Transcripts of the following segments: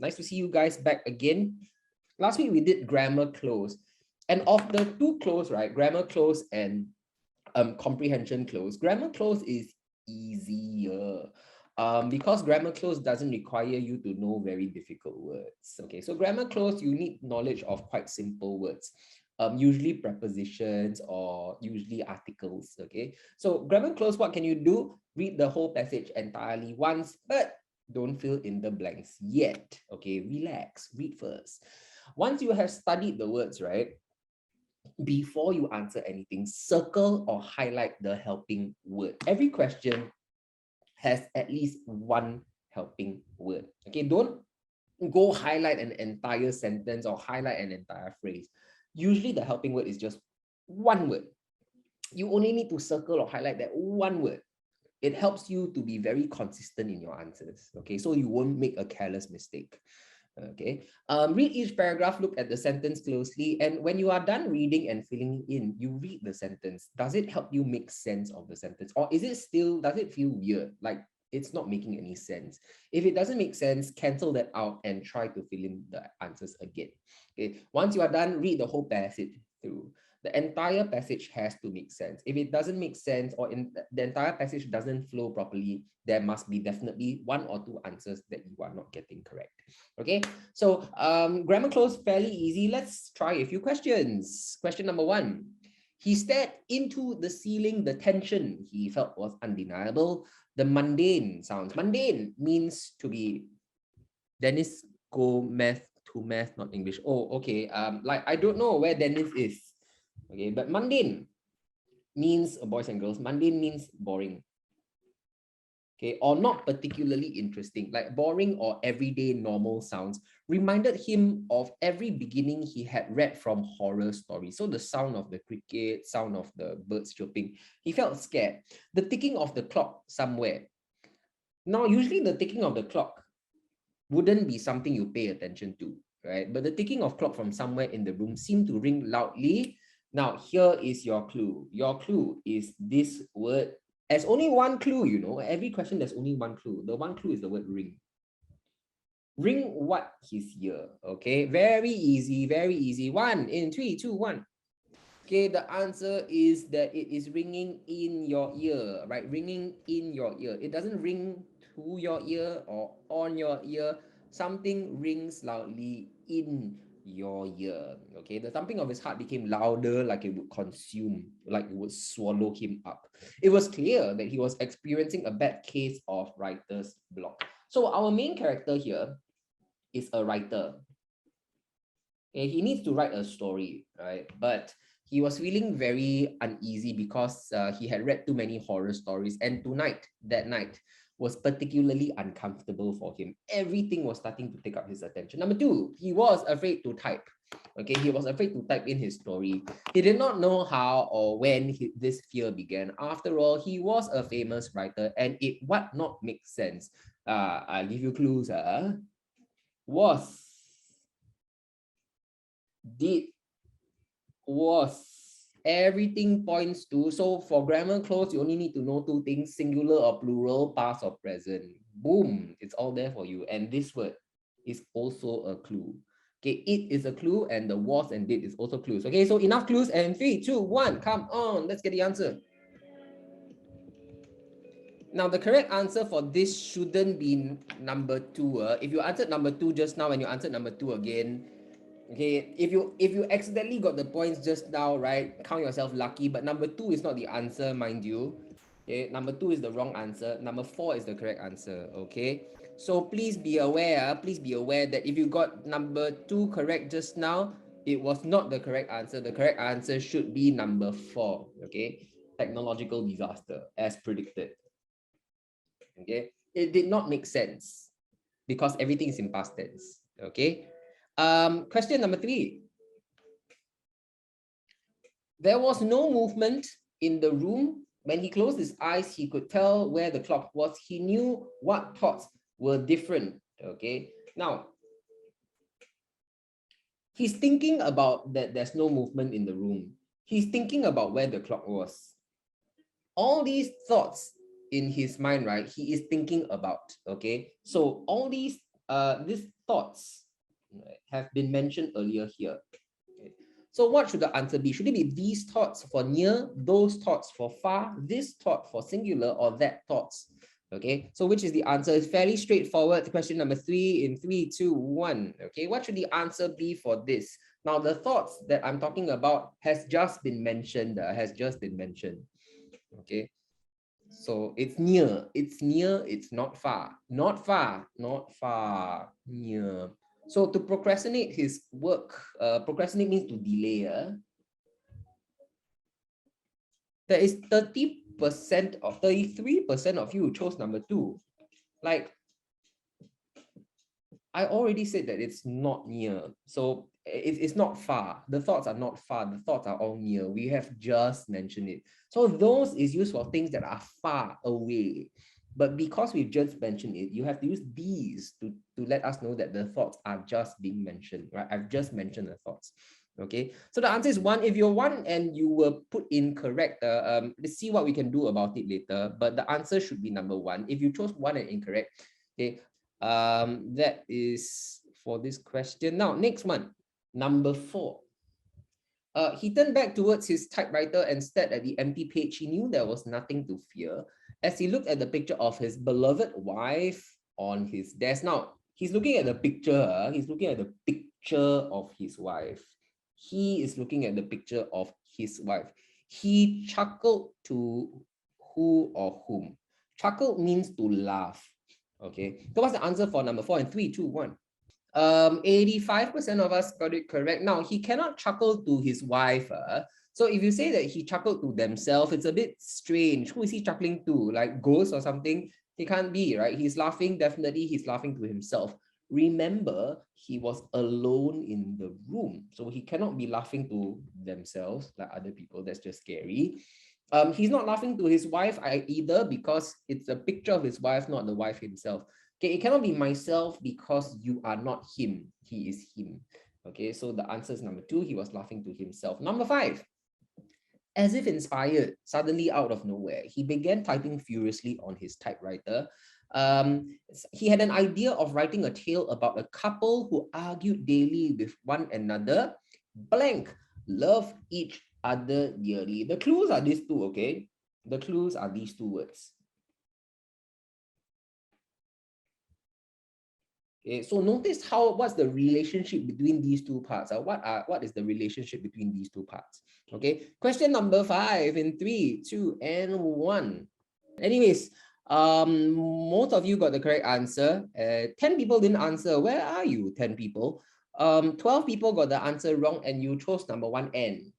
Nice to see you guys back again. Last week we did grammar close. And of the two close, right, grammar close and comprehension close, grammar close is easier. Because grammar close doesn't require you to know very difficult words. Okay, so grammar close, you need knowledge of quite simple words. Usually prepositions or usually articles. Okay, so grammar close, what can you do? Read the whole passage entirely once, but don't fill in the blanks yet. Okay, relax, read first. Once you have studied the words, right, before you answer anything, circle or highlight the helping word. Every question has at least one helping word. Okay, don't go highlight an entire sentence or highlight an entire phrase. Usually the helping word is just one word. You only need to circle or highlight that one word. It helps you to be very consistent in your answers. Okay, so you won't make a careless mistake. Okay, read each paragraph, look at the sentence closely, and when you are done reading and filling in, you read the sentence. Does it help you make sense of the sentence, or is it still, does it feel weird, like it's not making any sense? If it doesn't make sense, cancel that out and try to fill in the answers again. Okay, once you are done, read the whole passage through. The entire passage has to make sense. If it doesn't make sense, or in the entire passage doesn't flow properly, there must be definitely one or two answers that you are not getting correct. Okay, so grammar close, fairly easy. Let's try a few questions. Question number 1. He stared into the ceiling. The tension he felt was undeniable. The mundane sounds. Mundane means to be. Dennis, go math to math, not English. Oh, okay. Like I don't know where Dennis is. Okay, but mundane means boys and girls. Mundane means boring. Okay, or not particularly interesting, like boring or everyday normal sounds reminded him of every beginning he had read from horror stories. So the sound of the cricket, sound of the birds chirping, he felt scared. The ticking of the clock somewhere. Now, usually the ticking of the clock wouldn't be something you pay attention to, right? But the ticking of clock from somewhere in the room seemed to ring loudly. Now, here is your clue. Your clue is this word. There's only one clue, you know. Every question, there's only one clue. The one clue is the word ring. Ring what his ear, okay? Very easy, very easy. 1 in 3, 2, 1. Okay, the answer is that it is ringing in your ear, right? Ringing in your ear. It doesn't ring to your ear or on your ear. Something rings loudly in your ear. Okay, the thumping of his heart became louder, like it would consume, like it would swallow him up. It was clear that he was experiencing a bad case of writer's block. So our main character here is a writer. Okay, he needs to write a story, right? But he was feeling very uneasy because he had read too many horror stories, and that night was particularly uncomfortable for him. Everything was starting to take up his attention. Number 2, he was afraid to type. Okay, he was afraid to type in his story. He did not know how or when this fear began. After all, he was a famous writer, and it would not make sense. I'll give you clues. Was, did, was. Everything points to. So for grammar close, you only need to know 2 things: singular or plural, past or present. Boom, it's all there for you. And this word is also a clue. Okay, it is a clue, and the was and did is also clues. Okay, so enough clues, and 3, 2, 1, come on, let's get the answer. Now, the correct answer for this shouldn't be number 2. If you answered number 2 just now and you answered number 2 again, okay, if you accidentally got the points just now, right, count yourself lucky. But number 2 is not the answer, mind you. Okay, number 2 is the wrong answer. Number 4 is the correct answer. Okay, so please be aware. Please be aware that if you got number 2 correct just now, it was not the correct answer. The correct answer should be number 4. Okay, technological disaster as predicted. Okay, it did not make sense because everything is in past tense. Okay. Question number 3. There was no movement in the room. When he closed his eyes, he could tell where the clock was. He knew what thoughts were different. Okay. Now, he's thinking about that there's no movement in the room. He's thinking about where the clock was. All these thoughts in his mind, right, he is thinking about. Okay. So all these these thoughts have been mentioned earlier here. Okay. So what should the answer be? Should it be these thoughts for near, those thoughts for far, this thought for singular, or that thoughts? Okay, so which is the answer? It's fairly straightforward. Question number 3 in 3, 2, 1. Okay, what should the answer be for this? Now, the thoughts that I'm talking about has just been mentioned. Okay, so it's near, it's not far, near. So to procrastinate his work, procrastinate means to delay. There is 30% of 33% of you who chose number 2. Like, I already said that it's not near. So it's not far. The thoughts are not far. The thoughts are all near. We have just mentioned it. So those is used for things that are far away. But because we've just mentioned it, you have to use these to let us know that the thoughts are just being mentioned, right? I've just mentioned the thoughts. Okay, so the answer is 1. If you're 1 and you were put incorrect, let's see what we can do about it later. But the answer should be number 1. If you chose 1 and incorrect, okay, that is for this question. Now, next one, number 4. He turned back towards his typewriter and stared at the empty page. He knew there was nothing to fear as he looked at the picture of his beloved wife on his desk. Now, he's looking at the picture. He's looking at the picture of his wife. He is looking at the picture of his wife. He chuckled to who or whom? Chuckle means to laugh. Okay, so what's the answer for number 4 in 3, 2, 1? 85% of us got it correct. Now, he cannot chuckle to his wife. So if you say that he chuckled to themselves, it's a bit strange. Who is he chuckling to? Like ghosts or something? He can't be, right? He's laughing, definitely he's laughing to himself. Remember, he was alone in the room. So he cannot be laughing to themselves like other people. That's just scary. He's not laughing to his wife either because it's a picture of his wife, not the wife himself. Okay, it cannot be myself because you are not him. He is him. Okay, so the answer is number 2. He was laughing to himself. Number 5. As if inspired, suddenly out of nowhere, he began typing furiously on his typewriter. He had an idea of writing a tale about a couple who argued daily with one another, blank, love each other dearly. The clues are these two, okay? The clues are these 2 words. Okay, so notice what's the relationship between these 2 parts? What is the relationship between these 2 parts? Okay, question number 5 in 3, 2, and 1. Anyways, most of you got the correct answer. 10 people didn't answer. Where are you, 10 people? 12 people got the answer wrong, and you chose number 1, N.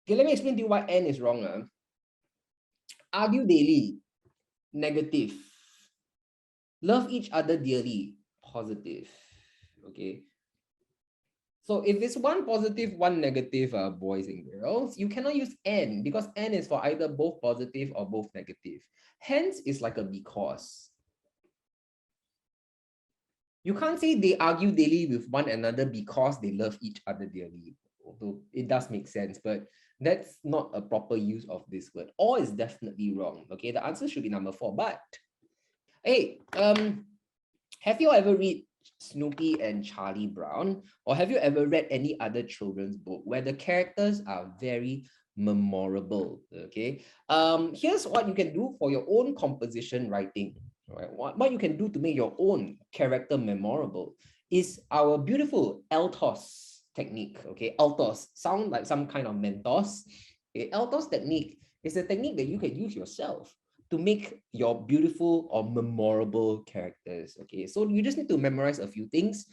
Okay, let me explain to you why N is wrong. Argue daily, negative. Love each other dearly, positive. Okay. So if it's 1 positive, 1 negative, boys and girls, you cannot use N because N is for either both positive or both negative. Hence, it's like a because. You can't say they argue daily with one another because they love each other dearly. Although it does make sense, but that's not a proper use of this word. Or is definitely wrong. Okay, the answer should be number 4. But hey, have you ever read Snoopy and Charlie Brown? Or have you ever read any other children's book where the characters are very memorable? Okay. Here's what you can do for your own composition writing. Right? What you can do to make your own character memorable is our beautiful ALTOS technique. Okay, ALTOS sound like some kind of Mentos. Okay, ALTOS technique is a technique that you can use yourself to make your beautiful or memorable characters. Okay, so you just need to memorize a few things.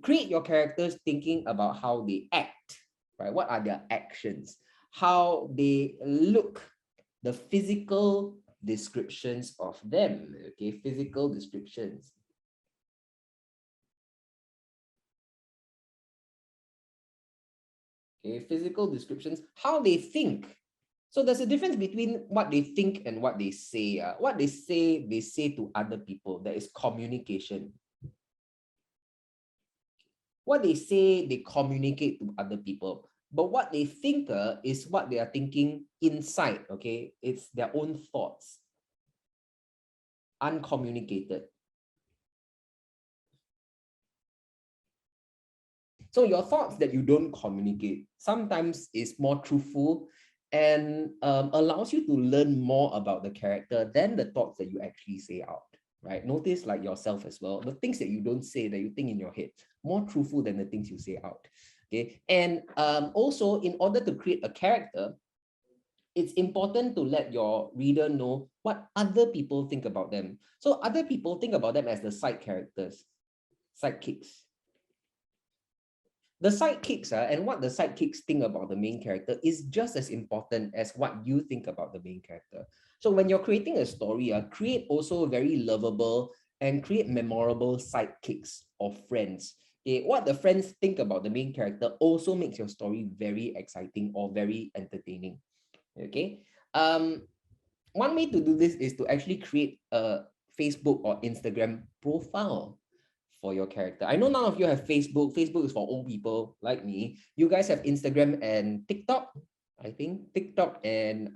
Create your characters thinking about how they act, right? What are their actions? How they look, the physical descriptions of them. Okay, physical descriptions. Okay, physical descriptions, how they think. So there's a difference between what they think and what they say. What they say to other people. There is communication. What they say, they communicate to other people. But what they think is what they are thinking inside, okay? It's their own thoughts. Uncommunicated. So your thoughts that you don't communicate sometimes is more truthful and allows you to learn more about the character than the thoughts that you actually say out, right? Notice like yourself as well, the things that you don't say that you think in your head, more truthful than the things you say out, okay? And also, in order to create a character, it's important to let your reader know what other people think about them. So other people think about them as the side characters, sidekicks. The sidekicks and what the sidekicks think about the main character is just as important as what you think about the main character. So when you're creating a story, create also very lovable and create memorable sidekicks or friends. Okay, what the friends think about the main character also makes your story very exciting or very entertaining. Okay. One way to do this is to actually create a Facebook or Instagram profile for your character. I know none of you have Facebook. Facebook is for old people like me. You guys have Instagram and TikTok, I think. TikTok and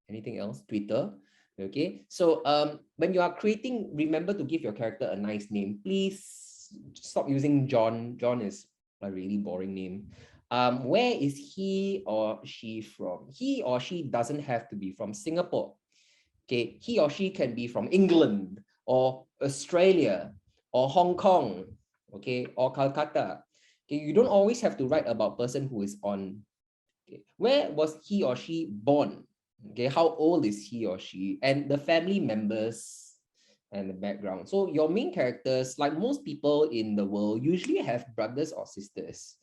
anything else? Twitter. Okay. So when you are creating, remember to give your character a nice name. Please stop using John. John is a really boring name. Where is he or she from? He or she doesn't have to be from Singapore. Okay, he or she can be from England or Australia or Hong Kong, okay, or Calcutta. Okay, you don't always have to write about person who is on. Okay, where was he or she born? Okay, how old is he or she? And the family members and the background. So your main characters, like most people in the world, usually have brothers or sisters.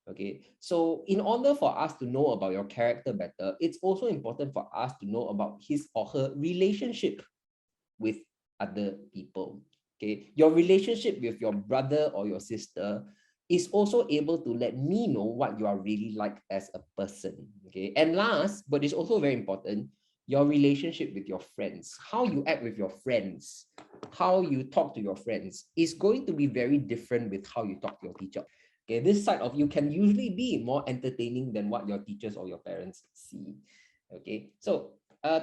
Okay, so in order for us to know about your character better, it's also important for us to know about his or her relationship with other people. Okay, your relationship with your brother or your sister is also able to let me know what you are really like as a person. Okay, and last, but it's also very important, your relationship with your friends, how you act with your friends, how you talk to your friends is going to be very different with how you talk to your teacher. Okay, this side of you can usually be more entertaining than what your teachers or your parents see. Okay, so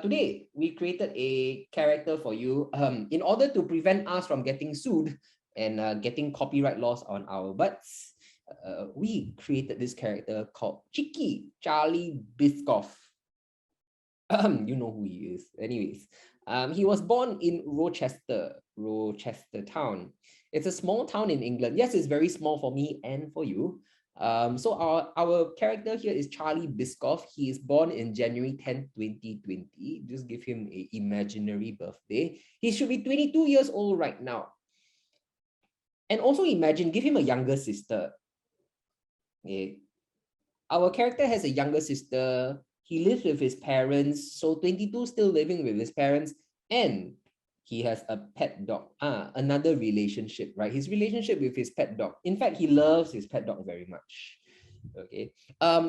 today we created a character for you in order to prevent us from getting sued and getting copyright laws on our butts. We created this character called Cheeky Charlie Biscoff. You know who he is. Anyways, he was born in Rochester town. It's a small town in England. Yes, it's very small for me and for you. So our character here is Charlie Biscoff. He is born in January 10th, 2020. Just give him an imaginary birthday. He should be 22 years old right now. And also imagine, give him a younger sister. Okay. Our character has a younger sister. He lives with his parents. So 22 still living with his parents. And he has a pet dog. Another relationship, right? His relationship with his pet dog. In fact, he loves his pet dog very much. Okay.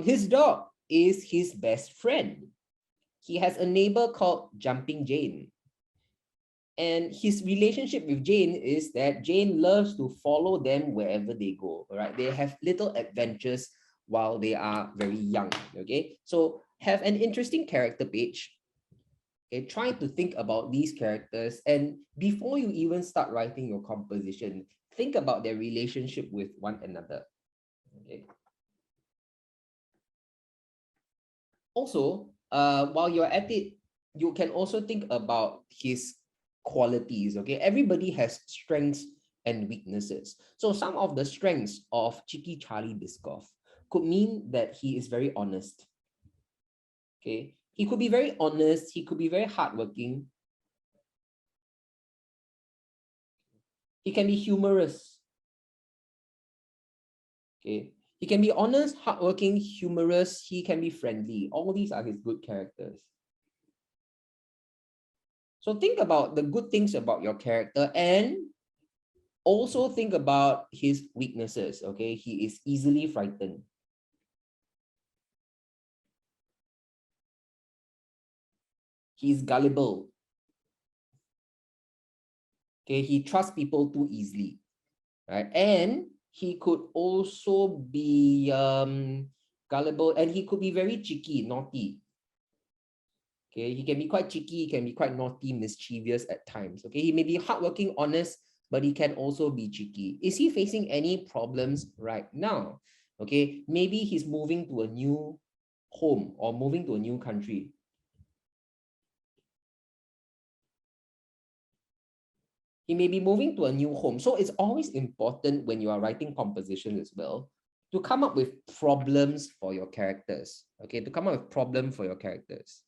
His dog is his best friend. He has a neighbor called Jumping Jane. And his relationship with Jane is that Jane loves to follow them wherever they go. All right. They have little adventures while they are very young. Okay. So have an interesting character page. Okay, try to think about these characters, and before you even start writing your composition, think about their relationship with one another. Okay. Also, while you're at it, you can also think about his qualities. Okay, everybody has strengths and weaknesses. So some of the strengths of Cheeky Charlie Biscoff could mean that he is very honest. Okay, he could be very honest. He could be very hardworking. He can be humorous. Okay, he can be honest, hardworking, humorous. He can be friendly. All these are his good characters. So think about the good things about your character and also think about his weaknesses. Okay, he is easily frightened. He's gullible. Okay, he trusts people too easily, right? And he could also be gullible, and he could be very cheeky, naughty. Okay, he can be quite cheeky, he can be quite naughty, mischievous at times. Okay, he may be hardworking, honest, but he can also be cheeky. Is he facing any problems right now? Okay, maybe he's moving to a new home or moving to a new country. He may be moving to a new home. So it's always important when you are writing composition as well to come up with problems for your characters. Okay, to come up with problem for your characters.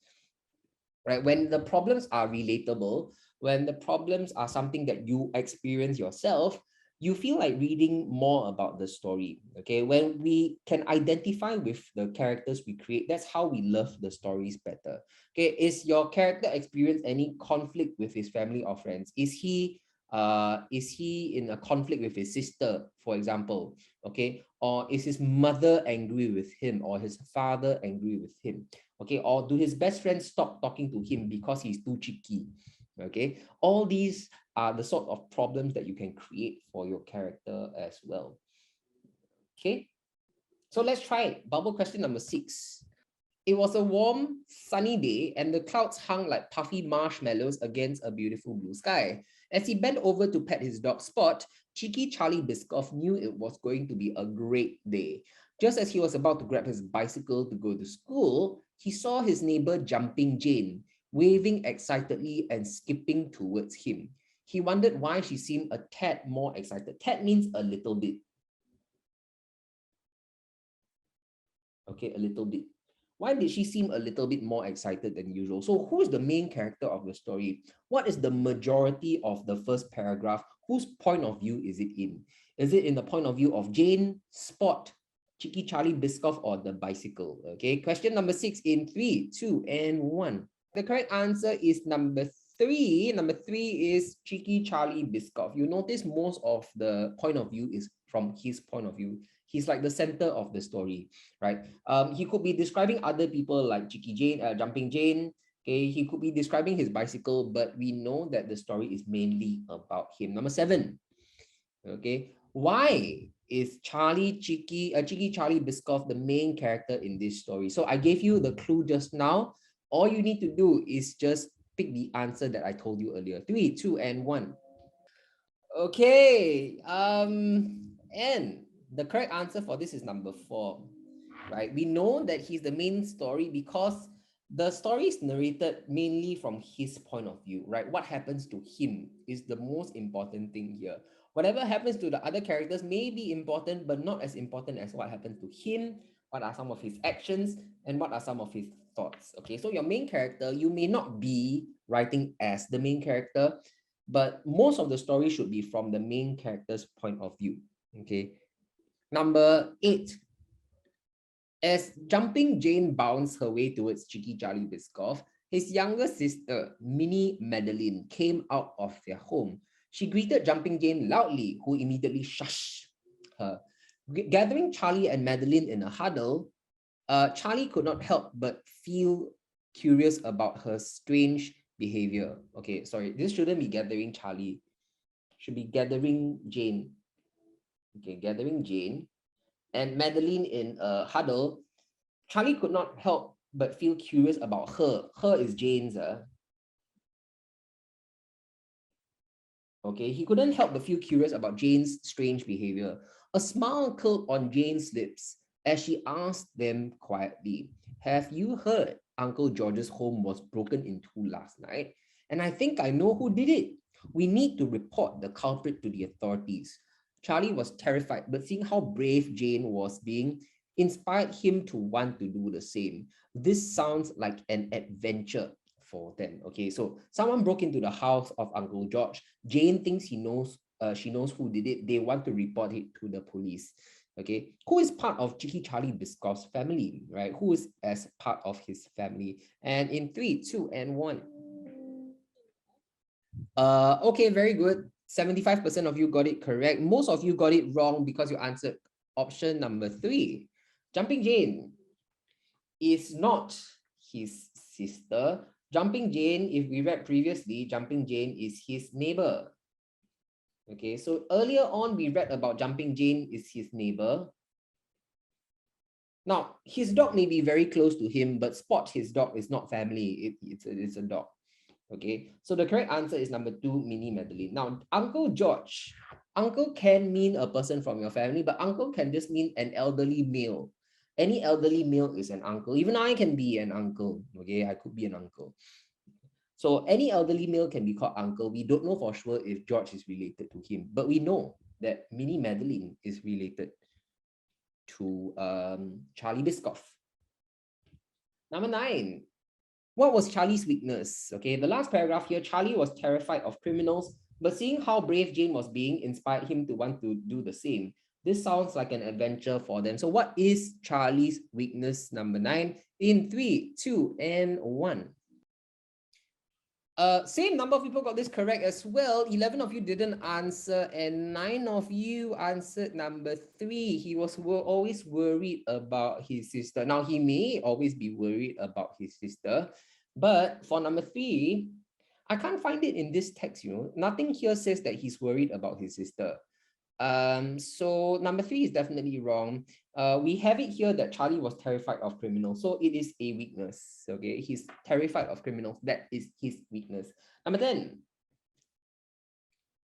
Right? When the problems are relatable, when the problems are something that you experience yourself, you feel like reading more about the story. Okay, when we can identify with the characters we create, that's how we love the stories better. Okay, is your character experience any conflict with his family or friends? Is he in a conflict with his sister, for example? Okay, or is his mother angry with him, or his father angry with him? Okay, or do his best friends stop talking to him because he's too cheeky? Okay, all these are the sort of problems that you can create for your character as well. Okay, so let's try it. Bubble question number 6. It was a warm, sunny day, and the clouds hung like puffy marshmallows against a beautiful blue sky. As he bent over to pet his dog Spot, cheeky Charlie Biscoff knew it was going to be a great day. Just as he was about to grab his bicycle to go to school, he saw his neighbor Jumping Jane, waving excitedly and skipping towards him. He wondered why she seemed a tad more excited. Tad means a little bit. Okay, a little bit. Why did she seem a little bit more excited than usual? So who is the main character of the story? What is the majority of the first paragraph? Whose point of view is it in? Is it in the point of view of Jane, Spot, Cheeky Charlie Biscoff, or the bicycle? Okay, question number 6 in 3, 2, and 1. The correct answer is number 3. Number 3 is Cheeky Charlie Biscoff. You notice most of the point of view is from his point of view. He's like the center of the story, right? He could be describing other people like Cheeky Jane, Jumping Jane. Okay, he could be describing his bicycle, but we know that the story is mainly about him. Number 7. Okay, why is Cheeky Charlie Biscoff the main character in this story? So I gave you the clue just now. All you need to do is just pick the answer that I told you earlier. 3, 2, and 1. Okay, and the correct answer for this is number 4, right? We know that he's the main story because the story is narrated mainly from his point of view, right? What happens to him is the most important thing here. Whatever happens to the other characters may be important, but not as important as what happens to him. What are some of his actions and what are some of his thoughts? Okay, so your main character, you may not be writing as the main character, but most of the story should be from the main character's point of view. Okay. Number 8. As Jumping Jane bounced her way towards Cheeky Charlie Biscoff, his younger sister, Minnie Madeline, came out of their home. She greeted Jumping Jane loudly, who immediately shushed her. Gathering Charlie and Madeline in a huddle, Charlie could not help but feel curious about her strange behavior. Okay, sorry, this shouldn't be gathering Charlie. Should be gathering Jane. Okay, gathering Jane and Madeline in a huddle. Charlie could not help but feel curious about her. Her is Jane's. Okay, he couldn't help but feel curious about Jane's strange behavior. A smile curled on Jane's lips as she asked them quietly, "Have you heard Uncle George's home was broken into last night? And I think I know who did it. We need to report the culprit to the authorities." Charlie was terrified, but seeing how brave Jane was being inspired him to want to do the same. This sounds like an adventure for them. Okay, so someone broke into the house of Uncle George. Jane thinks she knows who did it. They want to report it to the police. Okay, who is part of Cheeky Charlie Biscoff's family, right? Who is as part of his family? And in 3, 2, and 1. Okay, very good. 75% of you got it correct. Most of you got it wrong because you answered option number 3. Jumping Jane is not his sister. Jumping Jane, if we read previously, Jumping Jane is his neighbor. Okay, so earlier on we read about Jumping Jane is his neighbor. Now, his dog may be very close to him, but Spot, his dog, is not family. It's a dog. Okay, so the correct answer is number 2, Mini Madeline. Now, Uncle George. Uncle can mean a person from your family, but uncle can just mean an elderly male. Any elderly male is an uncle. Even I can be an uncle. Okay, I could be an uncle. So any elderly male can be called uncle. We don't know for sure if George is related to him, but we know that Mini Madeline is related to Charlie Biscoff. Number 9. What was Charlie's weakness? Okay, the last paragraph here, Charlie was terrified of criminals, but seeing how brave Jane was being inspired him to want to do the same. This sounds like an adventure for them. So what is Charlie's weakness, number 9? In 3, 2, and 1. Same number of people got this correct as well. 11 of you didn't answer, and 9 of you answered number 3. He was always worried about his sister. Now, he may always be worried about his sister, but for number 3, I can't find it in this text, Nothing here says that he's worried about his sister. So number 3 is definitely wrong. We have it here that Charlie was terrified of criminals. So it is a weakness. Okay, he's terrified of criminals. That is his weakness. Number 10.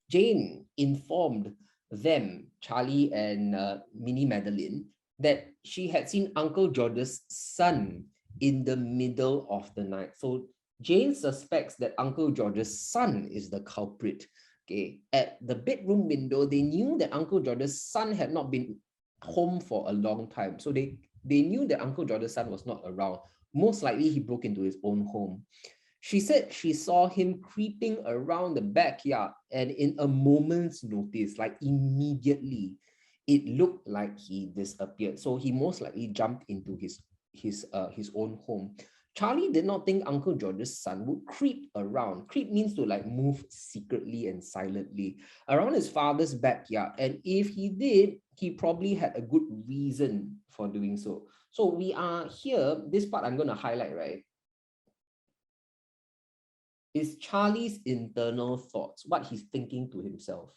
Jane informed them, Charlie and Minnie Madeline, that she had seen Uncle George's son in the middle of the night. So Jane suspects that Uncle George's son is the culprit. Okay, at the bedroom window, they knew that Uncle George's son had not been home for a long time. So they knew that Uncle George's son was not around. Most likely he broke into his own home. She said she saw him creeping around the backyard, and in a moment's notice, like immediately, it looked like he disappeared. So he most likely jumped into his own home. Charlie did not think Uncle George's son would creep around. Creep means to like move secretly and silently around his father's backyard. And if he did, he probably had a good reason for doing so. So we are here, this part I'm going to highlight, right? Is Charlie's internal thoughts, what he's thinking to himself.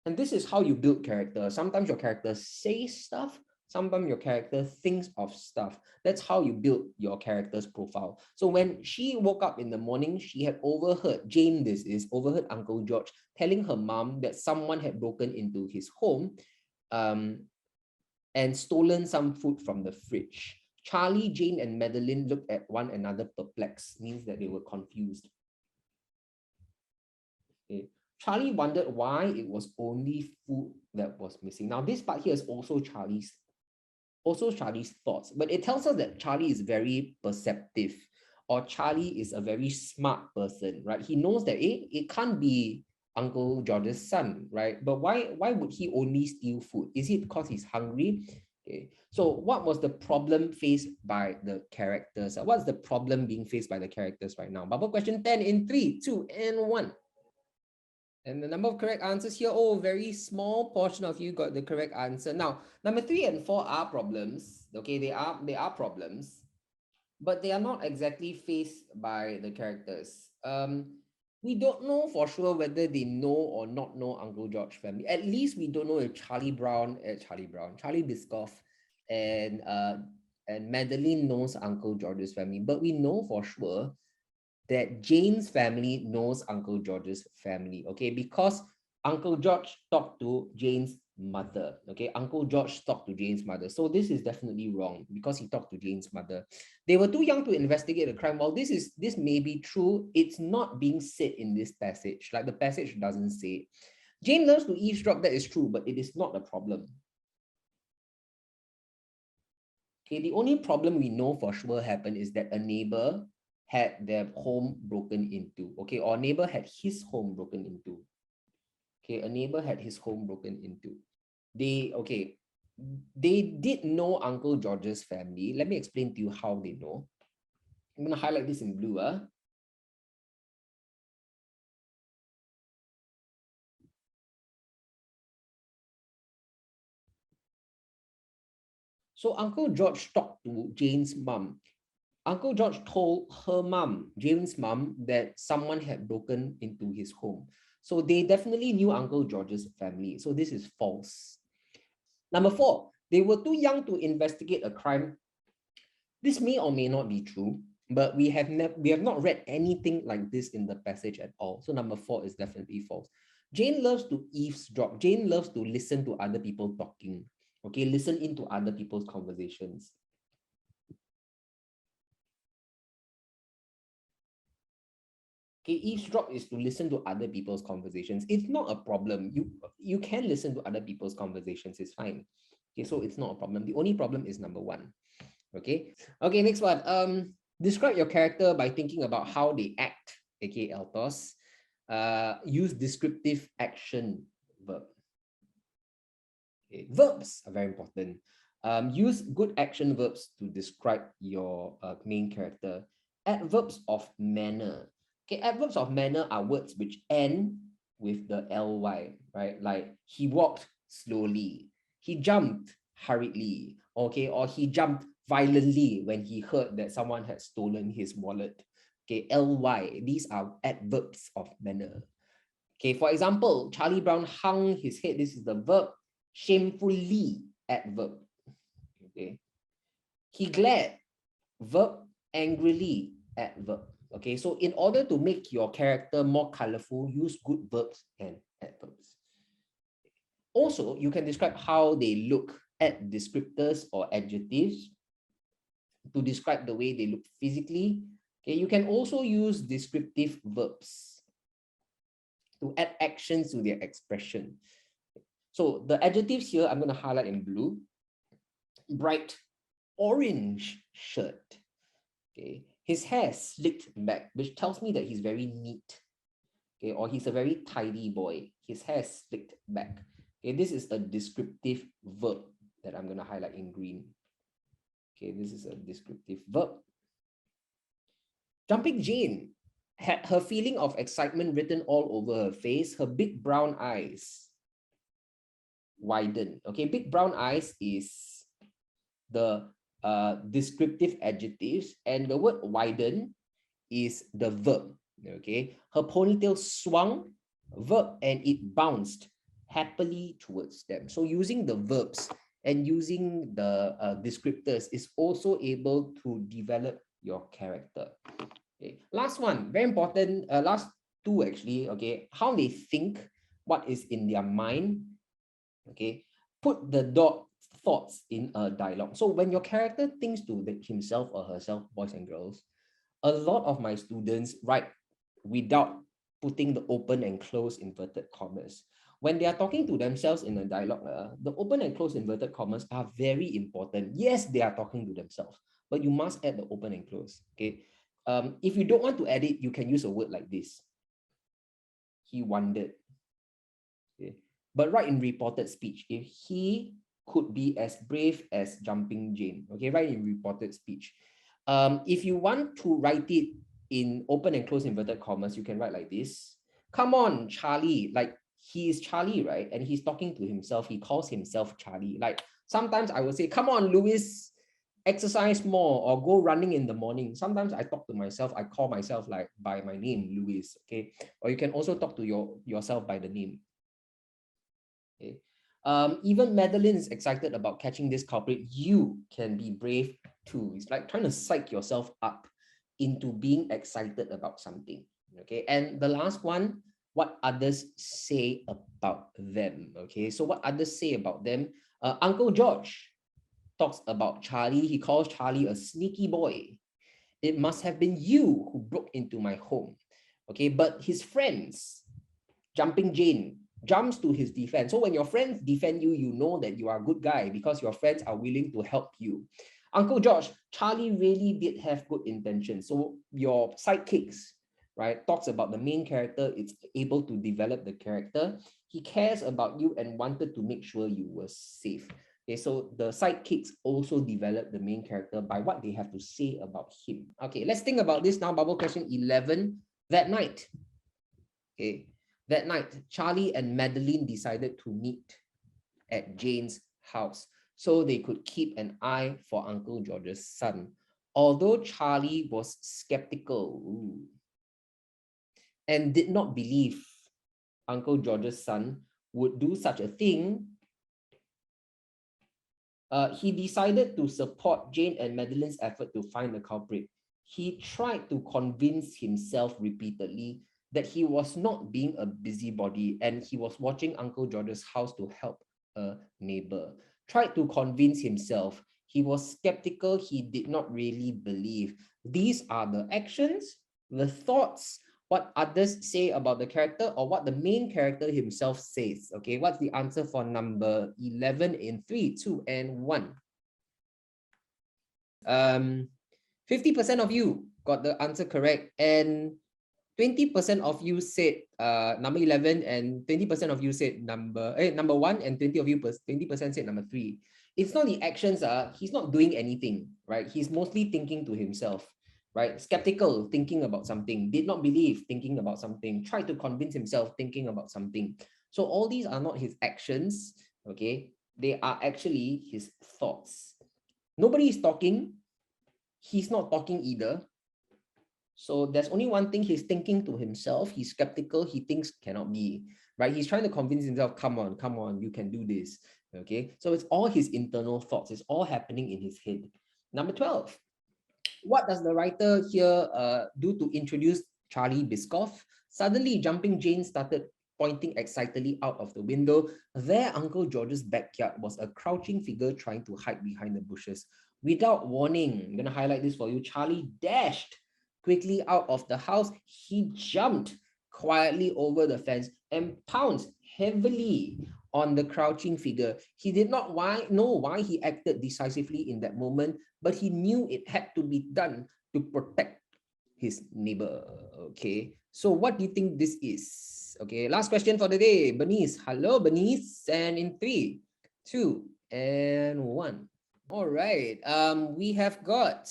And this is how you build character. Sometimes your character says stuff, sometimes your character thinks of stuff. That's how you build your character's profile. So when she woke up in the morning, she had overheard, Jane overheard Uncle George telling her mom that someone had broken into his home and stolen some food from the fridge. Charlie, Jane, and Madeline looked at one another perplexed, means that they were confused. Okay. Charlie wondered why it was only food that was missing. Now, this part here is also Charlie's thoughts, but it tells us that Charlie is very perceptive, or Charlie is a very smart person, right? He knows that it can't be Uncle George's son, right? But why would he only steal food? Is it because he's hungry? Okay. So what was the problem faced by the characters? What's the problem being faced by the characters right now? Bubble question 10 in 3, 2, and 1. And the number of correct answers here, very small portion of you got the correct answer. Now, number 3 and 4 are problems. Okay, they are problems, but they are not exactly faced by the characters. We don't know for sure whether they know or not know Uncle George family. At least we don't know if Charlie Biscoff and Madeline knows Uncle George's family. But we know for sure that Jane's family knows Uncle George's family, okay? Because Uncle George talked to Jane's mother, okay? Uncle George talked to Jane's mother. So this is definitely wrong because he talked to Jane's mother. They were too young to investigate the crime. While this may be true, it's not being said in this passage. Like the passage doesn't say it. Jane loves to eavesdrop, that is true, but it is not a problem. Okay, the only problem we know for sure happened is that a neighbor had their home broken into, okay, or a neighbor had his home broken into. Okay, a neighbor had his home broken into. They did know Uncle George's family. Let me explain to you how they know. I'm going to highlight this in blue. So Uncle George talked to Jane's mom. Uncle George told her mom, Jane's mom, that someone had broken into his home. So they definitely knew Uncle George's family. So this is false. Number 4, they were too young to investigate a crime. This may or may not be true. But we have not read anything like this in the passage at all. So number 4 is definitely false. Jane loves to eavesdrop. Jane loves to listen to other people talking. Okay, listen into other people's conversations. Okay, eavesdrop is to listen to other people's conversations. It's not a problem. You can listen to other people's conversations. It's fine. Okay, so it's not a problem. The only problem is number 1. Okay. Okay, next one. Describe your character by thinking about how they act, aka Altos. Use descriptive action verb. Okay. Verbs are very important. Use good action verbs to describe your main character. Adverbs of manner. Okay, adverbs of manner are words which end with the ly, right? Like he walked slowly, he jumped hurriedly, okay, or he jumped violently when he heard that someone had stolen his wallet. Okay, ly, these are adverbs of manner. Okay, for example, Charlie Brown hung his head. This is the verb. Shamefully, adverb. Okay. He glared, verb. Angrily, adverb. Okay, so in order to make your character more colorful, use good verbs and adverbs. Also, you can describe how they look, add descriptors or adjectives to describe the way they look physically. Okay, you can also use descriptive verbs to add actions to their expression. So the adjectives here, I'm going to highlight in blue. Bright orange shirt. Okay, his hair slicked back, which tells me that he's very neat. Okay, or he's a very tidy boy. His hair slicked back. Okay, this is a descriptive verb that I'm going to highlight in green. Okay, this is a descriptive verb. Jumping Jane had her feeling of excitement written all over her face. Her big brown eyes widen. Okay, big brown eyes is the descriptive adjectives, and the word widen is the verb. Okay, her ponytail swung, verb, and it bounced happily towards them. So using the verbs and using the descriptors is also able to develop your character. Okay, last one, very important. Last two actually. Okay, how they think, what is in their mind. Okay, put the thoughts in a dialogue. So when your character thinks to himself or herself, boys and girls, a lot of my students write without putting the open and close inverted commas. When they are talking to themselves in a dialogue, the open and close inverted commas are very important. Yes, they are talking to themselves, but you must add the open and close. Okay. If you don't want to add it, you can use a word like this. He wondered. Okay. But write in reported speech. If he could be as brave as Jumping Jane. Okay, write in reported speech. If you want to write it in open and close inverted commas, you can write like this. Come on, Charlie. Like he is Charlie, right? And he's talking to himself. He calls himself Charlie. Like sometimes I will say, come on, Louis, exercise more or go running in the morning. Sometimes I talk to myself. I call myself like by my name, Louis. Okay. Or you can also talk to yourself by the name. Okay. Even Madeline is excited about catching this culprit. You can be brave too. It's like trying to psych yourself up into being excited about something. Okay. And the last one, what others say about them. Okay. So what others say about them. Uncle George talks about Charlie. He calls Charlie a sneaky boy. It must have been you who broke into my home. Okay. But his friends, Jumping Jane, jumps to his defense. So when your friends defend you, you know that you are a good guy because your friends are willing to help you. Uncle George, Charlie really did have good intentions. So your sidekicks, right, talks about the main character. It's able to develop the character. He cares about you and wanted to make sure you were safe. Okay, so the sidekicks also develop the main character by what they have to say about him. Okay, let's think about this now. Bubble question 11. That night. Okay. That night, Charlie and Madeline decided to meet at Jane's house so they could keep an eye for Uncle George's son. Although Charlie was skeptical and did not believe Uncle George's son would do such a thing, he decided to support Jane and Madeline's effort to find the culprit. he tried to convince himself repeatedly that he was not being a busybody and he was watching Uncle George's house to help a neighbor. Tried to convince himself. He was skeptical. He did not really believe. These are the actions, the thoughts, what others say about the character, or what the main character himself says. Okay, what's the answer for number 11 in 3, 2, and 1? 50% of you got the answer correct, and 20% of you said number 11, and 20% of you said number 1, and 20% said number 3. It's not the actions, he's not doing anything, right? He's mostly thinking to himself, right? Skeptical, thinking about something, did not believe, thinking about something, tried to convince himself, thinking about something. So all these are not his actions, okay? They are actually his thoughts. Nobody is talking. He's not talking either. So there's only one thing, he's thinking to himself. He's skeptical. He thinks cannot be, right? He's trying to convince himself, come on, you can do this. Okay, so it's all his internal thoughts. It's all happening in his head. Number 12. What does the writer here do to introduce Charlie Biscoff? Suddenly, Jumping Jane started pointing excitedly out of the window. There, Uncle George's backyard was a crouching figure trying to hide behind the bushes. Without warning, I'm going to highlight this for you. Charlie dashed quickly out of the house. He jumped quietly over the fence and pounced heavily on the crouching figure. He did not know why he acted decisively in that moment, but he knew it had to be done to protect his neighbor. Okay, so what do you think this is? Okay, last question for the day. Bernice, hello Bernice, and in 3, 2, and 1. All right, we have got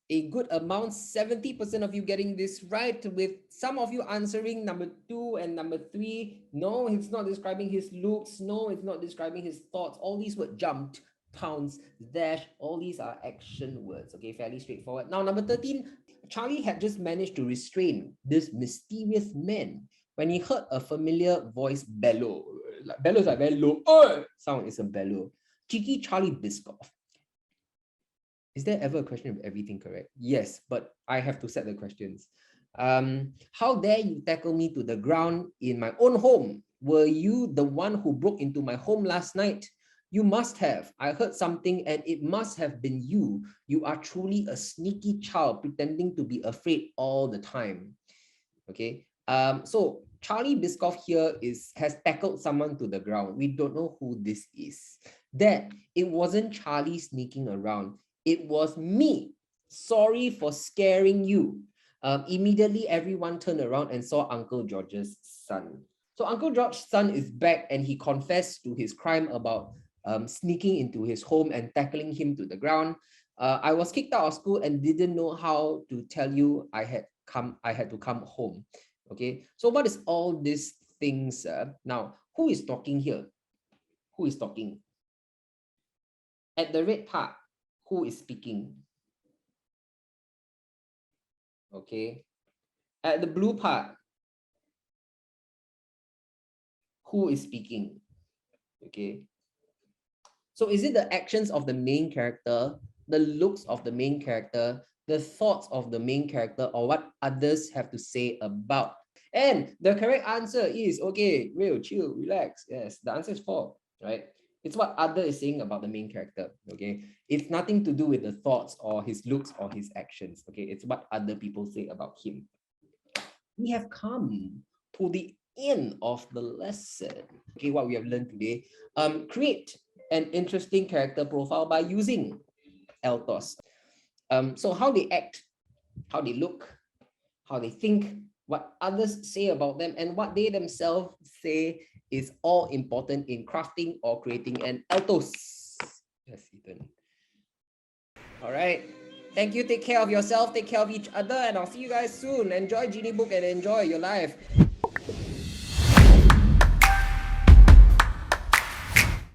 a good amount, 70% of you getting this right, with some of you answering number 2 and number 3. No, it's not describing his looks. No, it's not describing his thoughts. All these words, jumped, pounce, dash, all these are action words. Okay, fairly straightforward. Now, number 13, Charlie had just managed to restrain this mysterious man when he heard a familiar voice bellow. Bellow is like very low. Oh! Sound is a bellow. Cheeky Charlie Biscoff. Is there ever a question with everything correct? Yes, but I have to set the questions. How dare you tackle me to the ground in my own home? Were you the one who broke into my home last night? You must have. I heard something and it must have been you. You are truly a sneaky child pretending to be afraid all the time. Okay. So Charlie Biscoff here has tackled someone to the ground. We don't know who this is. That it wasn't Charlie sneaking around. It was me. Sorry for scaring you. Immediately, everyone turned around and saw Uncle George's son. So Uncle George's son is back and he confessed to his crime about sneaking into his home and tackling him to the ground. I was kicked out of school and didn't know how to tell you I had to come home. Okay, so what is all these things? Now, who is talking here? Who is talking? At the red part, who is speaking? Okay. At the blue part, who is speaking? Okay. So is it the actions of the main character, the looks of the main character, the thoughts of the main character, or what others have to say about? And the correct answer is, okay, real, chill, relax. Yes, the answer is 4, right? It's what other is saying about the main character, okay? It's nothing to do with the thoughts or his looks or his actions, okay? It's what other people say about him. We have come to the end of the lesson. Okay, what we have learned today. Create an interesting character profile by using Altos. So how they act, how they look, how they think, what others say about them, and what they themselves say is all important in crafting or creating an Altos. Yes, Ethan. All right. Thank you. Take care of yourself. Take care of each other. And I'll see you guys soon. Enjoy Geniebook and enjoy your life.